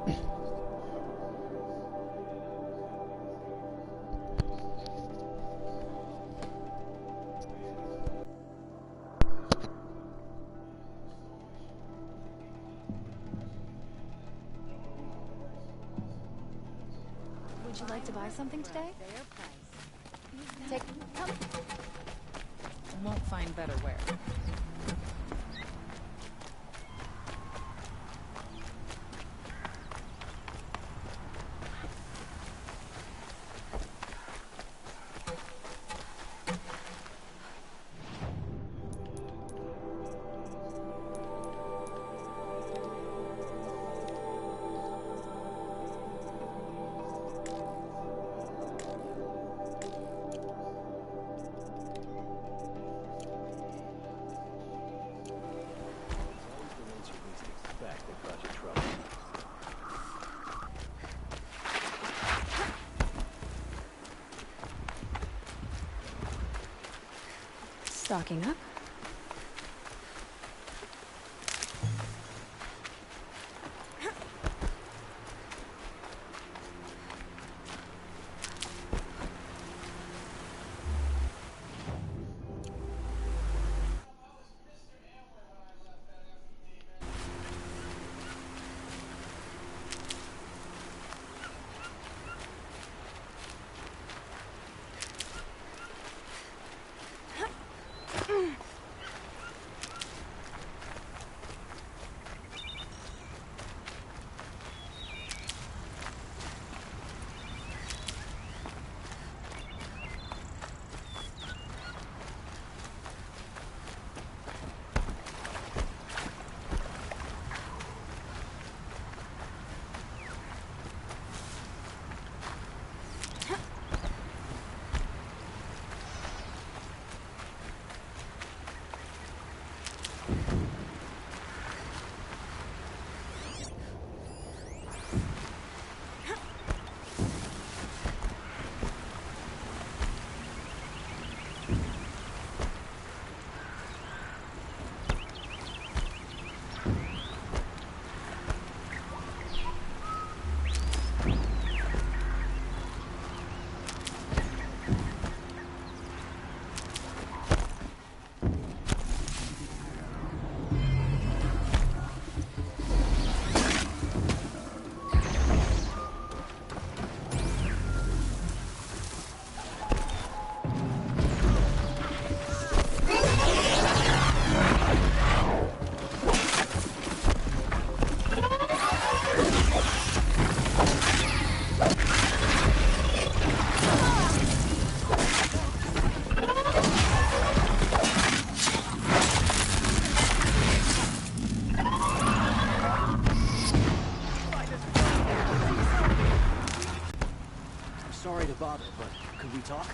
Would you like to buy something today? Take. Come. Won't find better wear. Stocking up. Sorry to bother, but could we talk?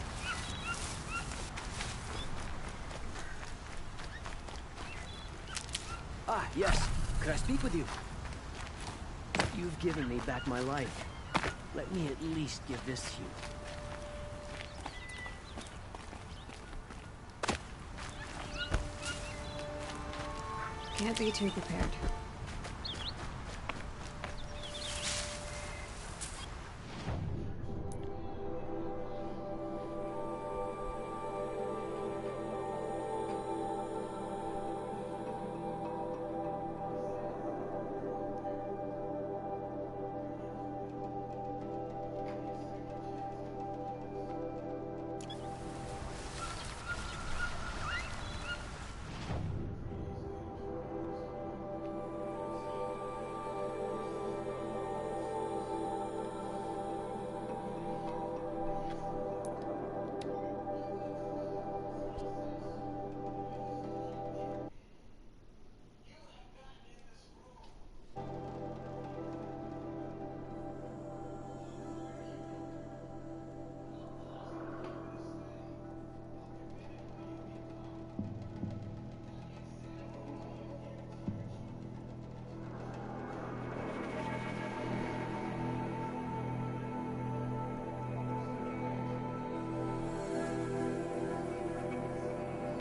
Ah, yes. Could I speak with you? You've given me back my life. Let me at least give this to you. Can't be too prepared.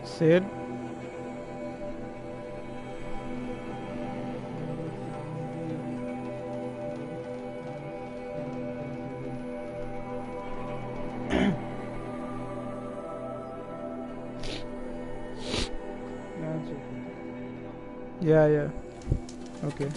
Sid? Yeah, yeah. Okay.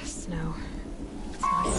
Snow. It's not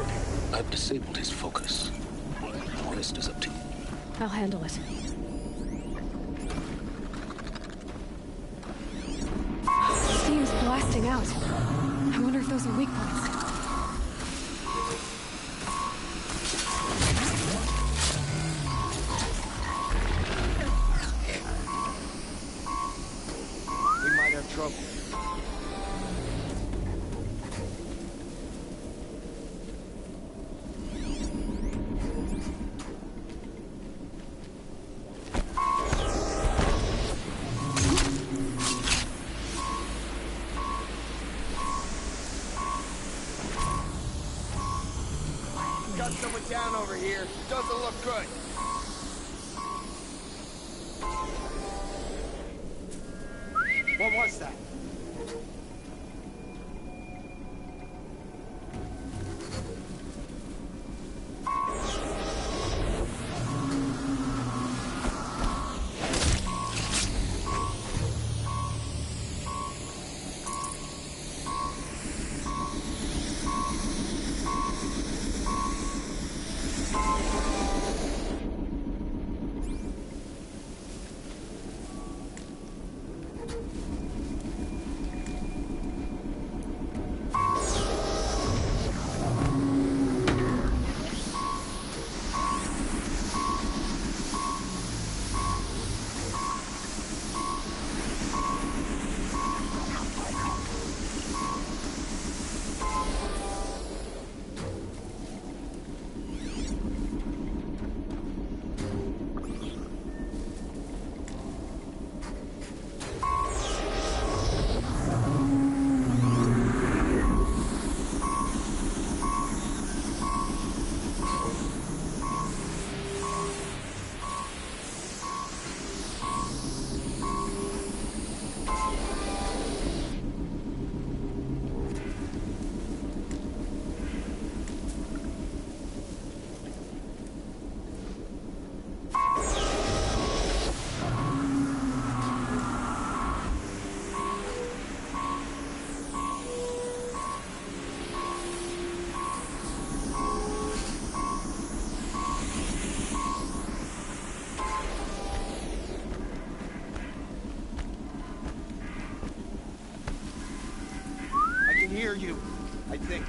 even I've disabled his focus. The rest is up to you. I'll handle it. Steam's blasting out. I wonder if those are weak points. We might have trouble. Got someone down over here. Doesn't look good. What was that? you, I think.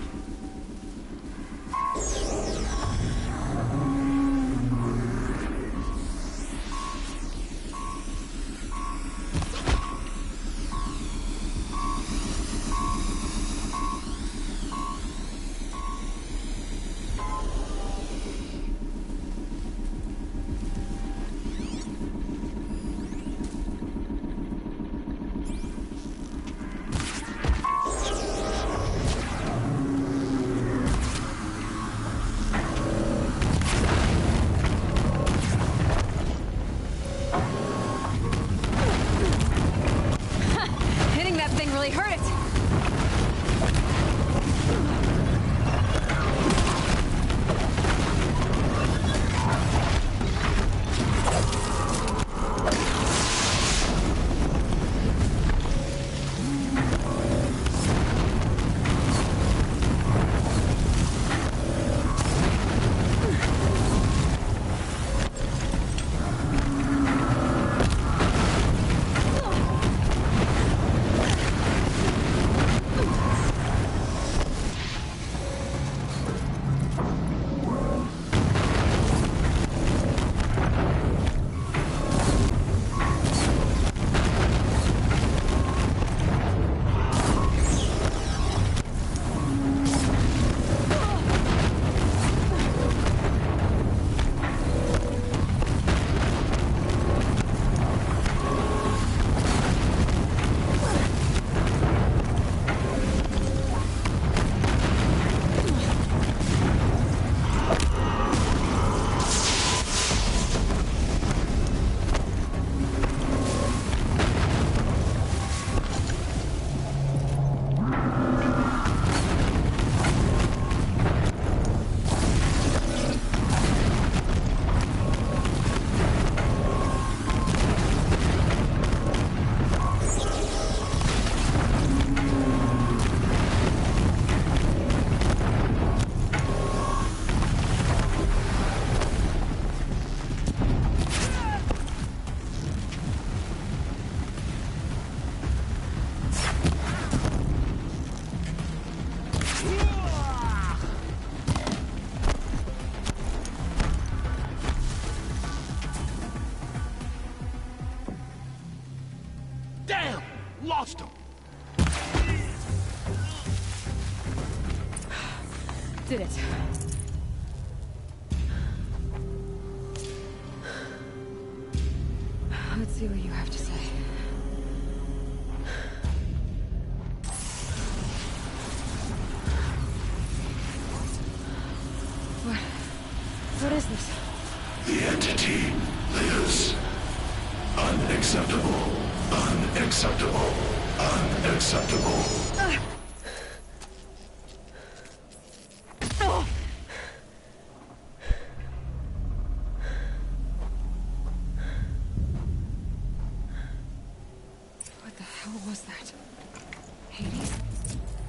Hitting that thing really hurt it! Damn! Lost him! Did it. Let's see what you have to say. What is this? The entity lives. Unacceptable. Unacceptable. Unacceptable. What the hell was that? Hades?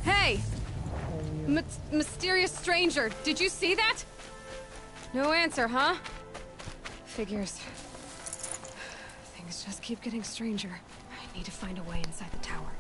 Hey! Mysterious stranger, did you see that? No answer, huh? Figures. Things just keep getting stranger. I need to find a way inside the tower.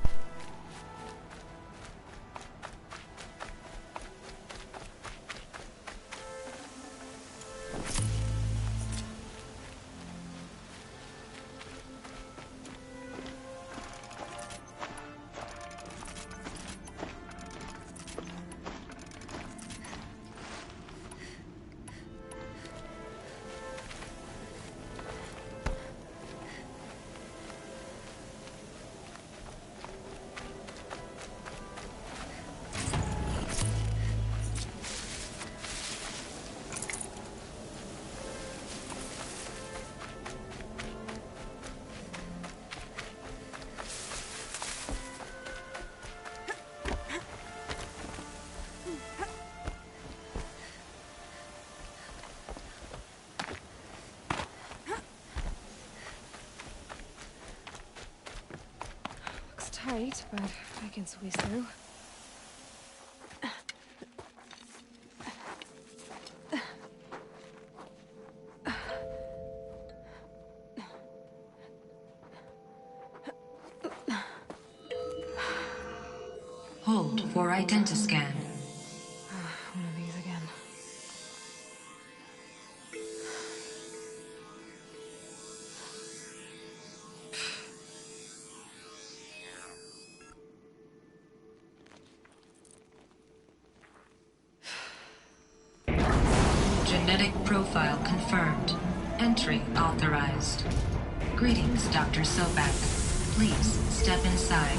Tight, but I can squeeze through. Hold for identiscan. One of these again. Genetic profile confirmed. Entry authorized. Greetings, Dr. Sobak. Please step inside.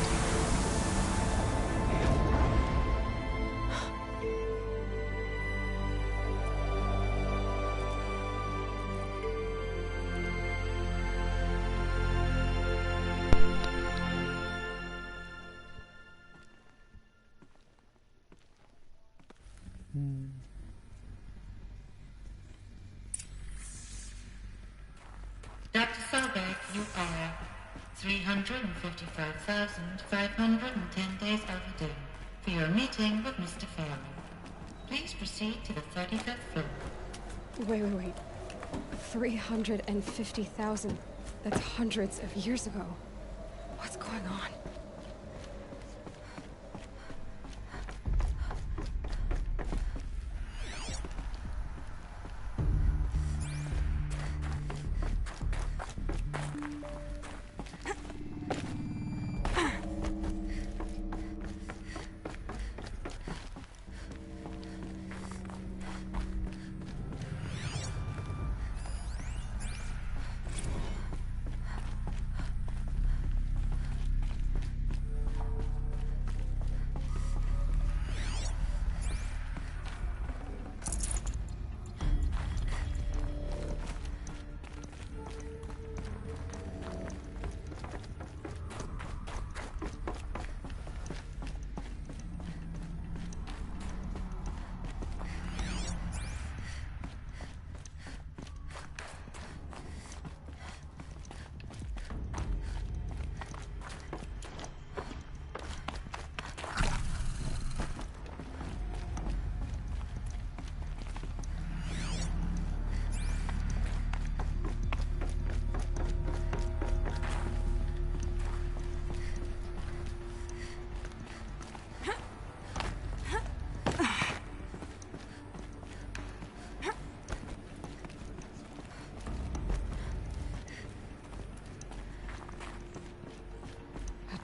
Dr. Sobek, you are 355,510 days overdue for your meeting with Mr. Farrell. Please proceed to the 35th floor. Wait. 350,000. That's hundreds of years ago. What's going on?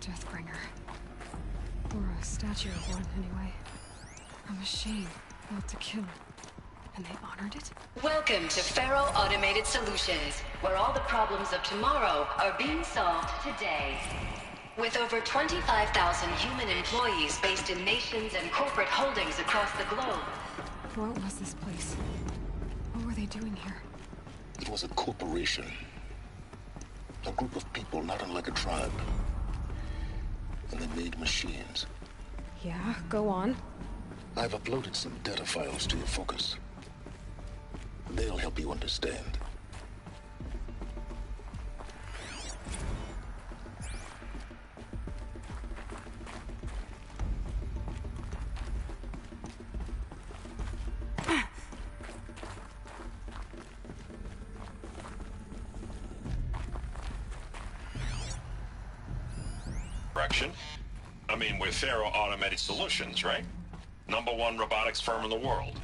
Deathbringer. Or a statue of one, anyway. A machine built to kill. And they honored it? Welcome to Faro Automated Solutions, where all the problems of tomorrow are being solved today. With over 25,000 human employees based in nations and corporate holdings across the globe. What was this place? What were they doing here? It was a corporation. A group of people not unlike a tribe. And they made machines. Yeah, go on. I've uploaded some data files to your focus. They'll help you understand. I mean, we're Faro Automated Solutions, right? #1 robotics firm in the world.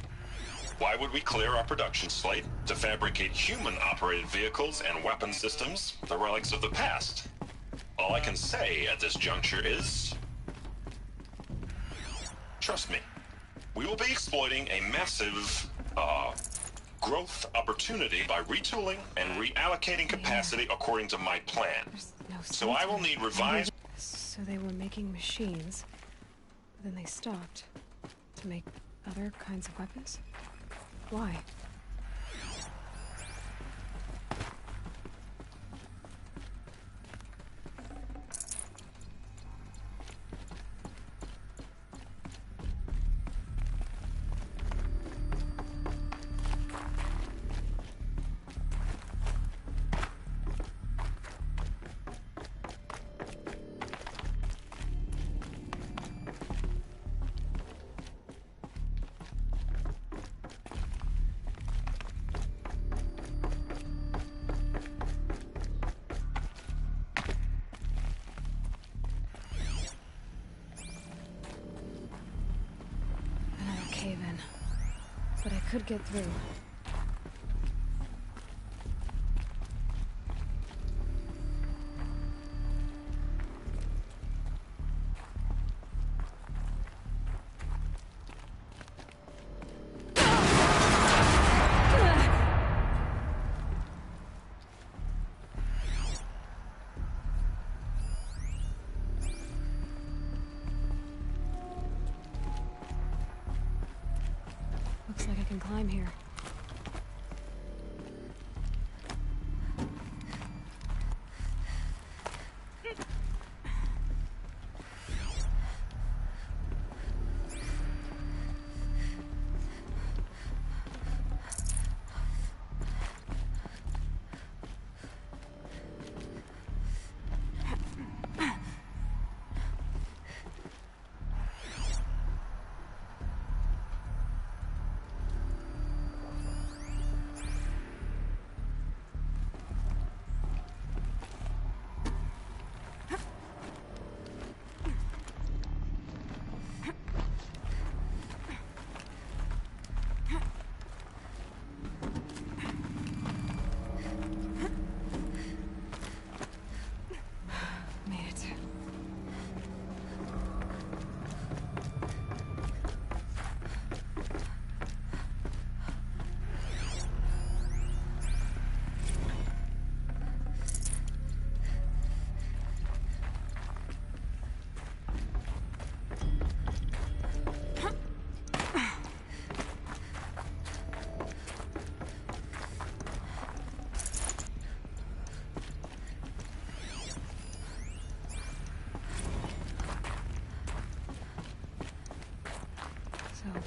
Why would we clear our production slate to fabricate human-operated vehicles and weapon systems, the relics of the past? All I can say at this juncture is... trust me, we will be exploiting a massive, growth opportunity by retooling and reallocating capacity according to my plan. No So I will need revised... So they were making machines, then they stopped to make other kinds of weapons? Why? but I could get through. Looks like I can climb here.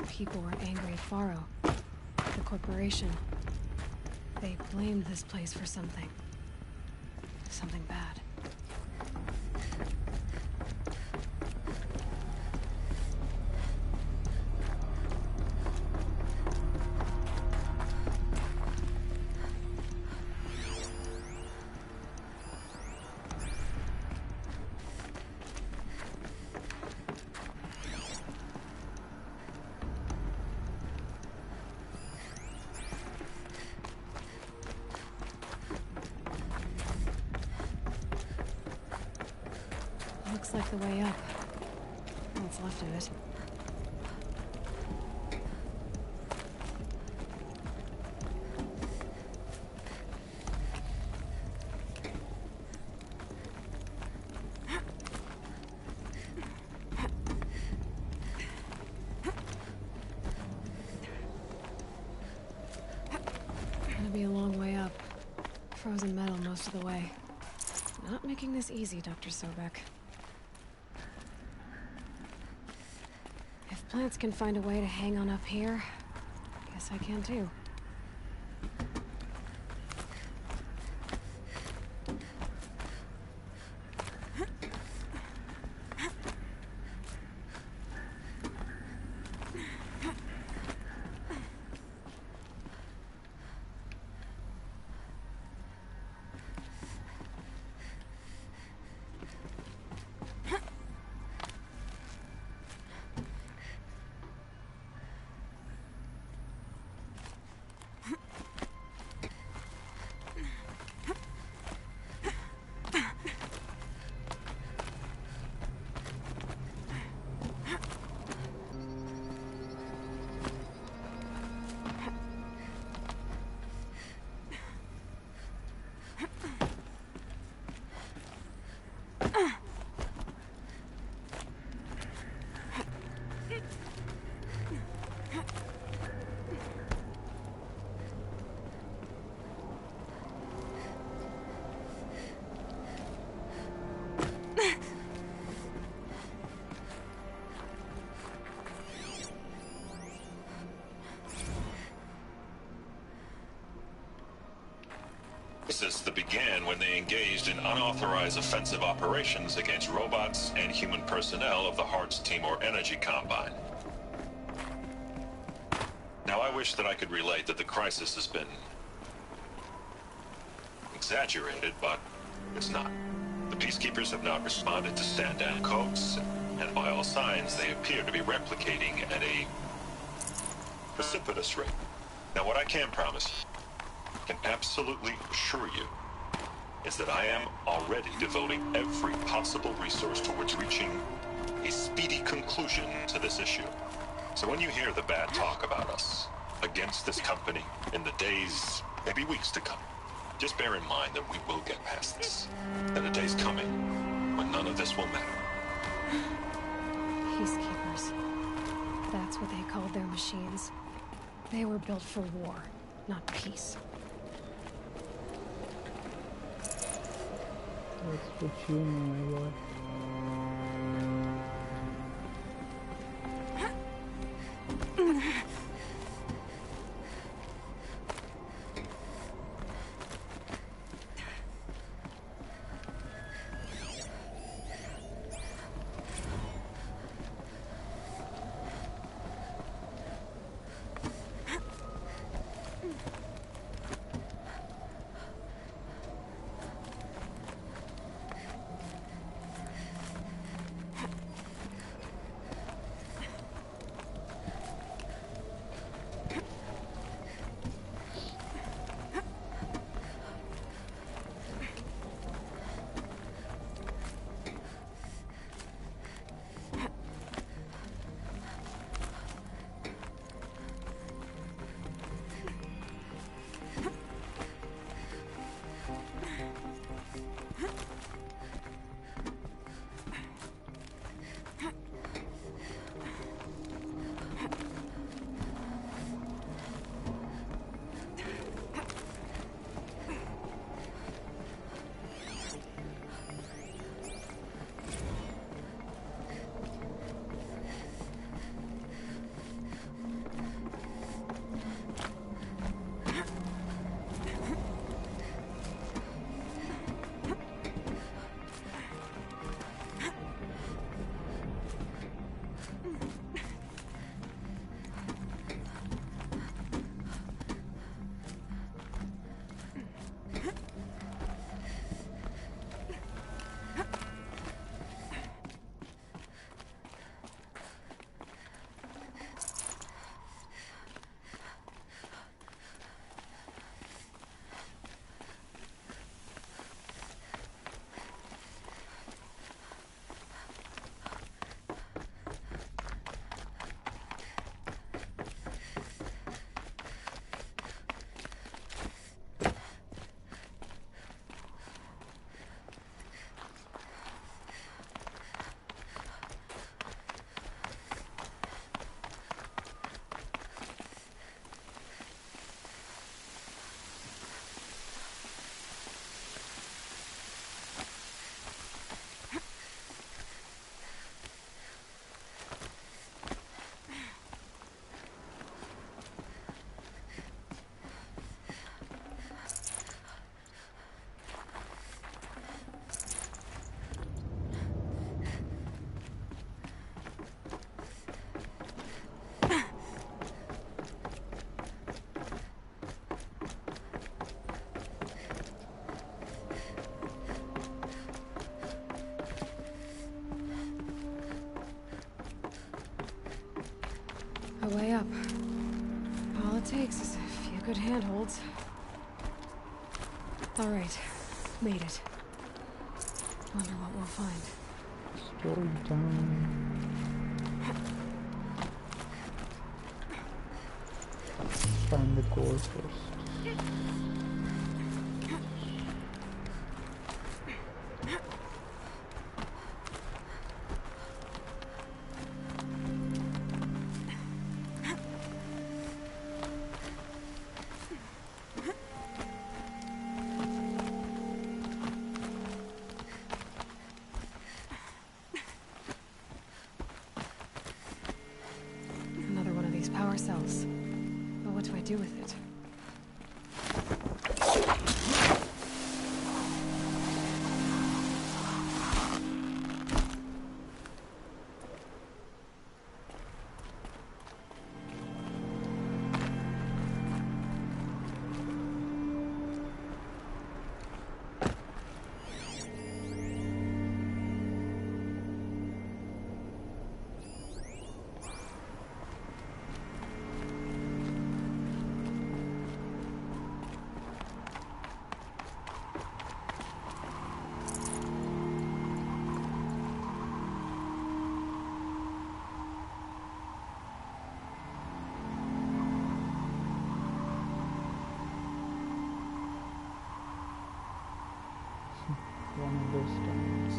People were angry at Faro, the corporation. They blamed this place for something. Something bad. Looks like the way up. What's left of it. Gonna be a long way up. Frozen metal most of the way. Not making this easy, Dr. Sobek. If plants can find a way to hang on up here, guess I can too. That began when they engaged in unauthorized offensive operations against robots and human personnel of the Hearts Timor Energy Combine. Now, I wish that I could relate that the crisis has been exaggerated, but it's not. The peacekeepers have not responded to stand-down codes, and by all signs, they appear to be replicating at a precipitous rate. Now, what I can promise, can absolutely assure you, is that I am already devoting every possible resource towards reaching a speedy conclusion to this issue. So when you hear the bad talk about us against this company in the days, maybe weeks to come, just bear in mind that we will get past this. And a day's coming when none of this will matter. Peacekeepers. That's what they called their machines. They were built for war, not peace. Let's put you in my boy. A way up. All it takes is a few good handholds. All right, made it. Wonder what we'll find. Story time. Find the core first. Another one of these power cells. But what do I do with it? one of those times.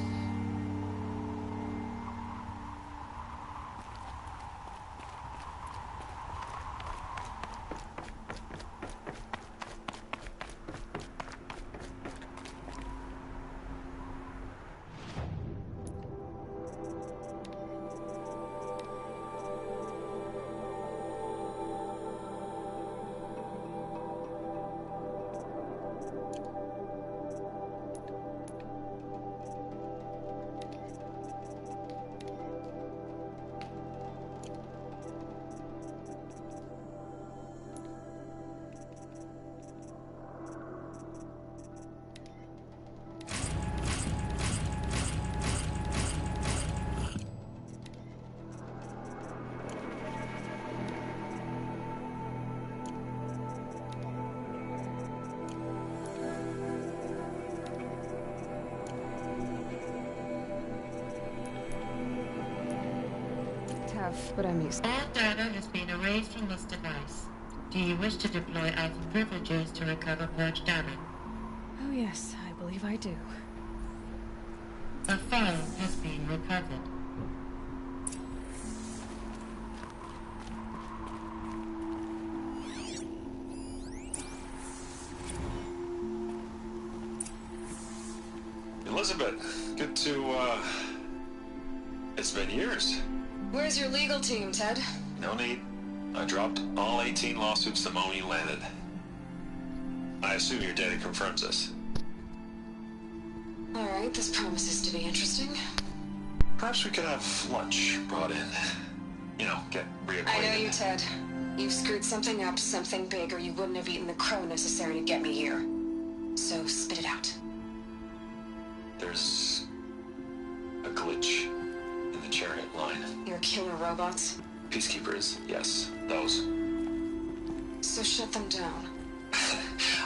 But I'm used. That data has been erased from this device. Do you wish to deploy Alpha privileges to recover purged data? Oh yes, I believe I do. A file has been recovered. Elizabeth, good to, it's been years. Where's your legal team, Ted? No need. I dropped all 18 lawsuits the moment you landed. I assume your data confirms this. Alright, this promises to be interesting. Perhaps we could have lunch brought in. You know, get reacquainted. I know you, Ted. You've screwed something up, something big, or you wouldn't have eaten the crow necessary to get me here. So, spit it out. There's a glitch in the chariot line. Your killer robots? Peacekeepers, yes, those. So shut them down.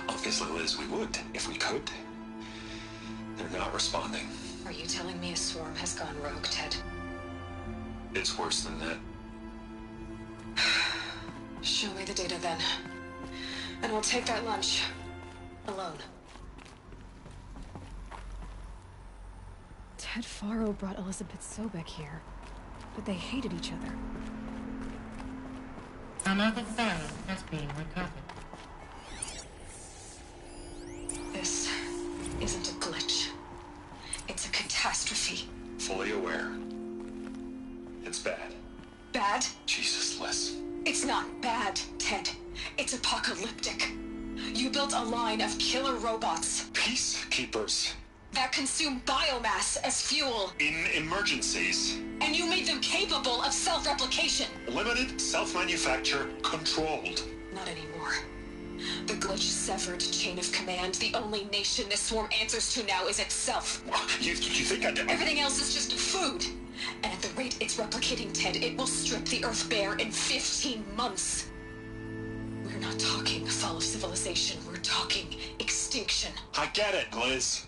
Obviously, Liz, we would, if we could. They're not responding. Are you telling me a swarm has gone rogue, Ted? It's worse than that. Show me the data then. And we'll take that lunch. Alone. Ted Faro brought Elizabeth Sobek here, but they hated each other. Another file has been recovered. This isn't a glitch. It's a catastrophe. Fully aware. It's bad. Bad? Jesus, Liz. It's not bad, Ted. It's apocalyptic. You built a line of killer robots. Peacekeepers. That consume biomass as fuel. In emergencies. And you made them capable of self-replication. Limited, self-manufacture, controlled. Not anymore. The glitch severed chain of command. The only nation this swarm answers to now is itself. You think I... Everything else is just food. And at the rate it's replicating, Ted, it will strip the Earth bare in 15 months. We're not talking fall of civilization. We're talking extinction. I get it, Liz.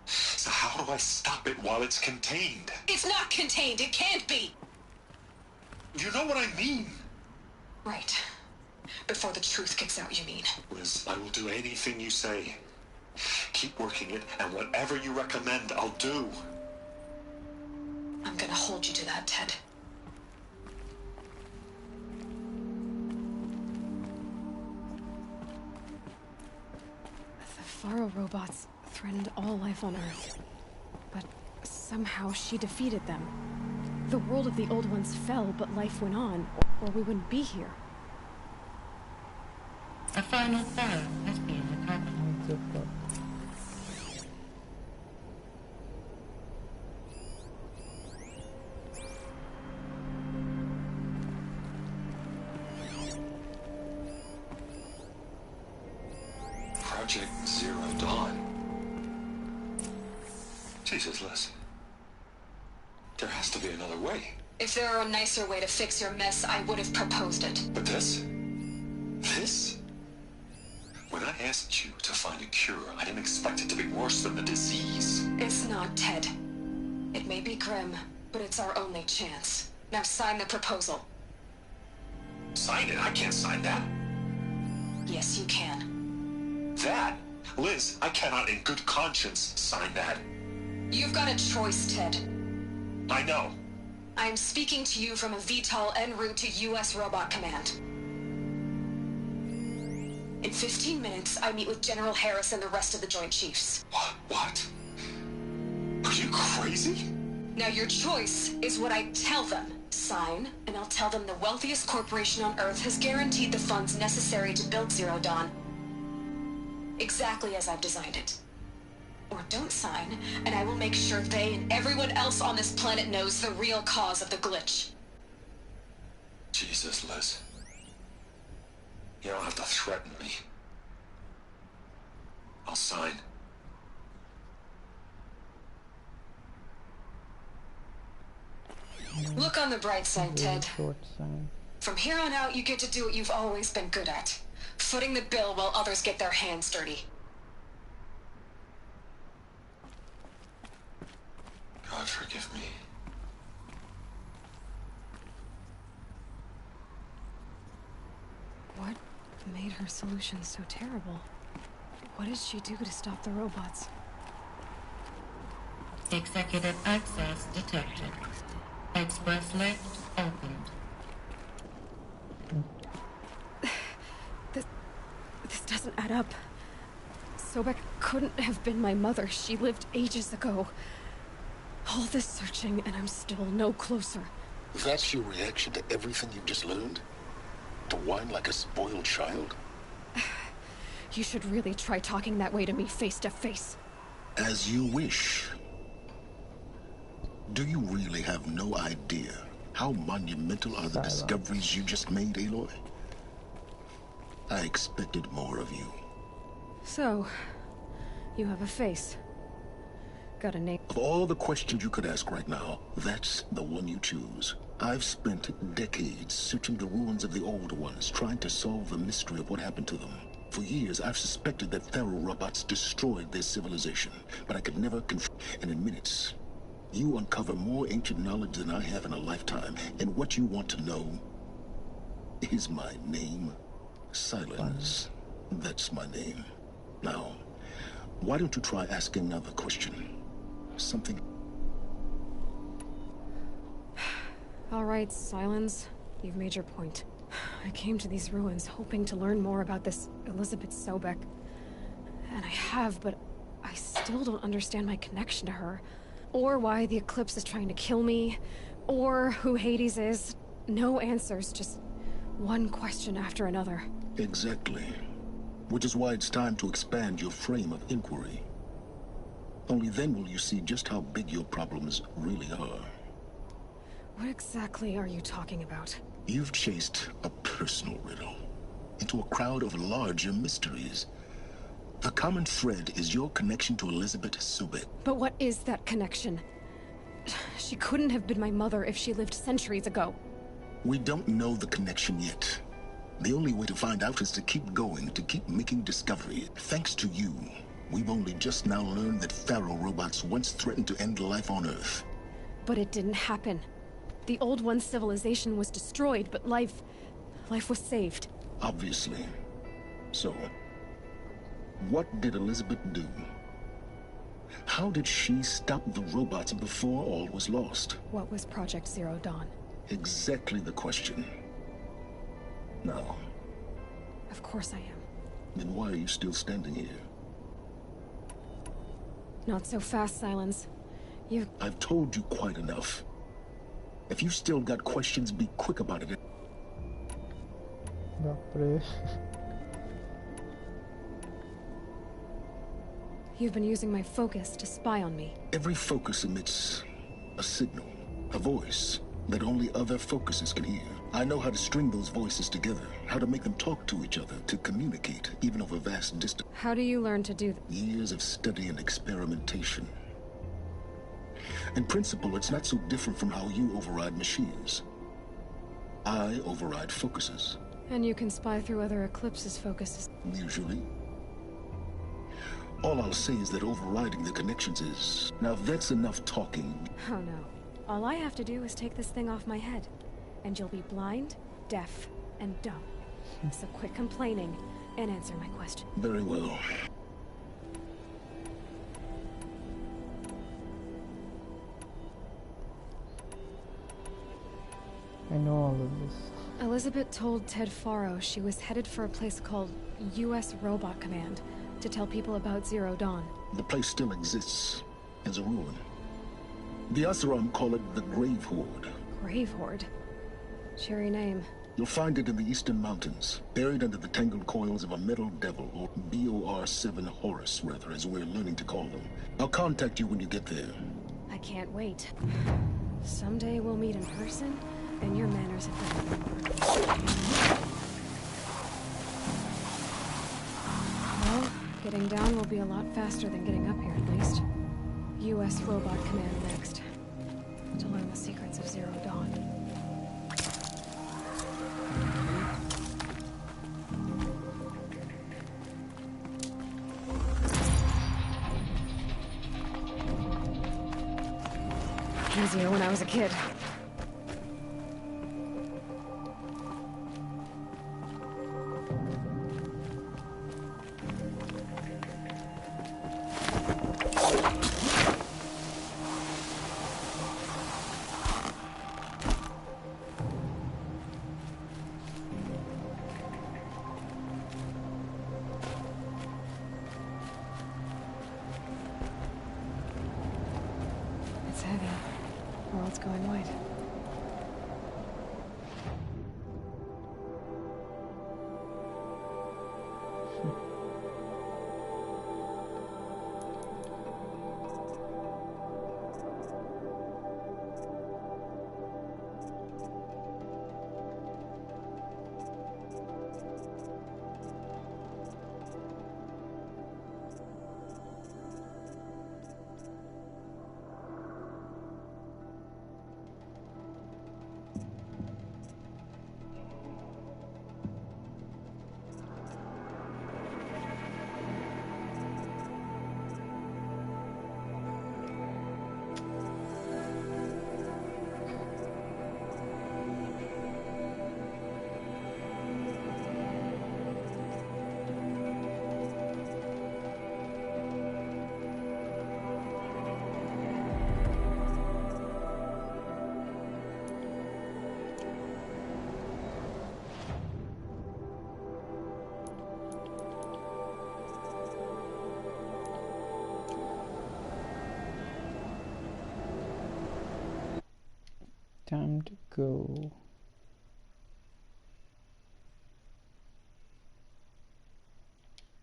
So how do I stop it while it's contained? It's not contained. It can't be. You know what I mean. Right. Before the truth gets out, you mean? Liz, I will do anything you say. Keep working it, and whatever you recommend, I'll do. I'm gonna hold you to that, Ted. The Faro robots threatened all life on Earth, but somehow she defeated them. The world of the old ones fell, but life went on, or we wouldn't be here. A final file has been recovered. What the fuck? Project Zero Dawn. Jesus, Liz. There has to be another way. If there were a nicer way to fix your mess, I would have proposed it. But this? This? When I asked you to find a cure, I didn't expect it to be worse than the disease. It's not, Ted. It may be grim, but it's our only chance. Now sign the proposal. Sign it? I can't sign that. Yes, you can. That? Liz, I cannot in good conscience sign that. You've got a choice, Ted. I know. I'm speaking to you from a VTOL en route to U.S. Robot Command. In 15 minutes, I meet with General Harris and the rest of the Joint Chiefs. What? Are you crazy? Now your choice is what I tell them. Sign, and I'll tell them the wealthiest corporation on Earth has guaranteed the funds necessary to build Zero Dawn. Exactly as I've designed it. Or don't sign, and I will make sure they and everyone else on this planet knows the real cause of the glitch. Jesus, Liz. You don't have to threaten me. I'll sign. Look on the bright side, Ted. Short sign. From here on out, you get to do what you've always been good at. Footing the bill while others get their hands dirty. God forgive me. What made her solution so terrible? What did she do to stop the robots? Executive access detected. Express lift opened. This doesn't add up. Sobek couldn't have been my mother. She lived ages ago. All this searching, and I'm still no closer. That's your reaction to everything you've just learned? To whine like a spoiled child? You should really try talking that way to me face to face. As you wish. Do you really have no idea how monumental are the discoveries you just made, Aloy? I expected more of you. So, you have a face. Got a name? Of all the questions you could ask right now, that's the one you choose. I've spent decades searching the ruins of the older ones, trying to solve the mystery of what happened to them. For years, I've suspected that Pharaoh robots destroyed their civilization, but I could never confirm. And in minutes, you uncover more ancient knowledge than I have in a lifetime. And what you want to know is my name. Silence. That's my name. Now, why don't you try asking another question? Something... All right, Silence. You've made your point. I came to these ruins hoping to learn more about this Elizabeth Sobek. And I have, but I still don't understand my connection to her. Or why the Eclipse is trying to kill me. Or who Hades is. No answers, just one question after another. Exactly. Which is why it's time to expand your frame of inquiry. Only then will you see just how big your problems really are. What exactly are you talking about? You've chased a personal riddle into a crowd of larger mysteries. The common thread is your connection to Elizabeth Sobek. But what is that connection? She couldn't have been my mother if she lived centuries ago. We don't know the connection yet. The only way to find out is to keep going, to keep making discoveries. Thanks to you, we've only just now learned that Pharaoh robots once threatened to end life on Earth. But it didn't happen. The Old One's civilization was destroyed, but life was saved. Obviously. So, what did Elizabeth do? How did she stop the robots before all was lost? What was Project Zero Dawn? Exactly the question. Now. Of course I am. Then why are you still standing here? Not so fast, Silence. I've told you quite enough. If you still got questions, be quick about it. Baapre. You've been using my focus to spy on me. Every focus emits a signal, a voice that only other focuses can hear. I know how to string those voices together, how to make them talk to each other, to communicate, even over vast distance. How do you learn to do that? Years of study and experimentation. In principle, it's not so different from how you override machines. I override focuses. And you can spy through other Eclipse's focuses. Usually. All I'll say is that overriding the connections is... Now that's enough talking. Oh no. All I have to do is take this thing off my head. And you'll be blind, deaf, and dumb. So quit complaining and answer my question. Very well. I know all of this. Elizabeth told Ted Faro she was headed for a place called U.S. Robot Command to tell people about Zero Dawn. The place still exists as a ruin. The Asaram call it the Grave Horde. Grave Horde? Cheery name. You'll find it in the eastern mountains, buried under the tangled coils of a metal devil, or BOR-7 Horus, rather, as we're learning to call them. I'll contact you when you get there. I can't wait. Someday we'll meet in person, and your manners have been. Well, getting down will be a lot faster than getting up here, at least. U.S. Robot Command next. To learn the secrets of Zero Dawn. Easier when I was a kid. It's heavy. World's going white. Time to go.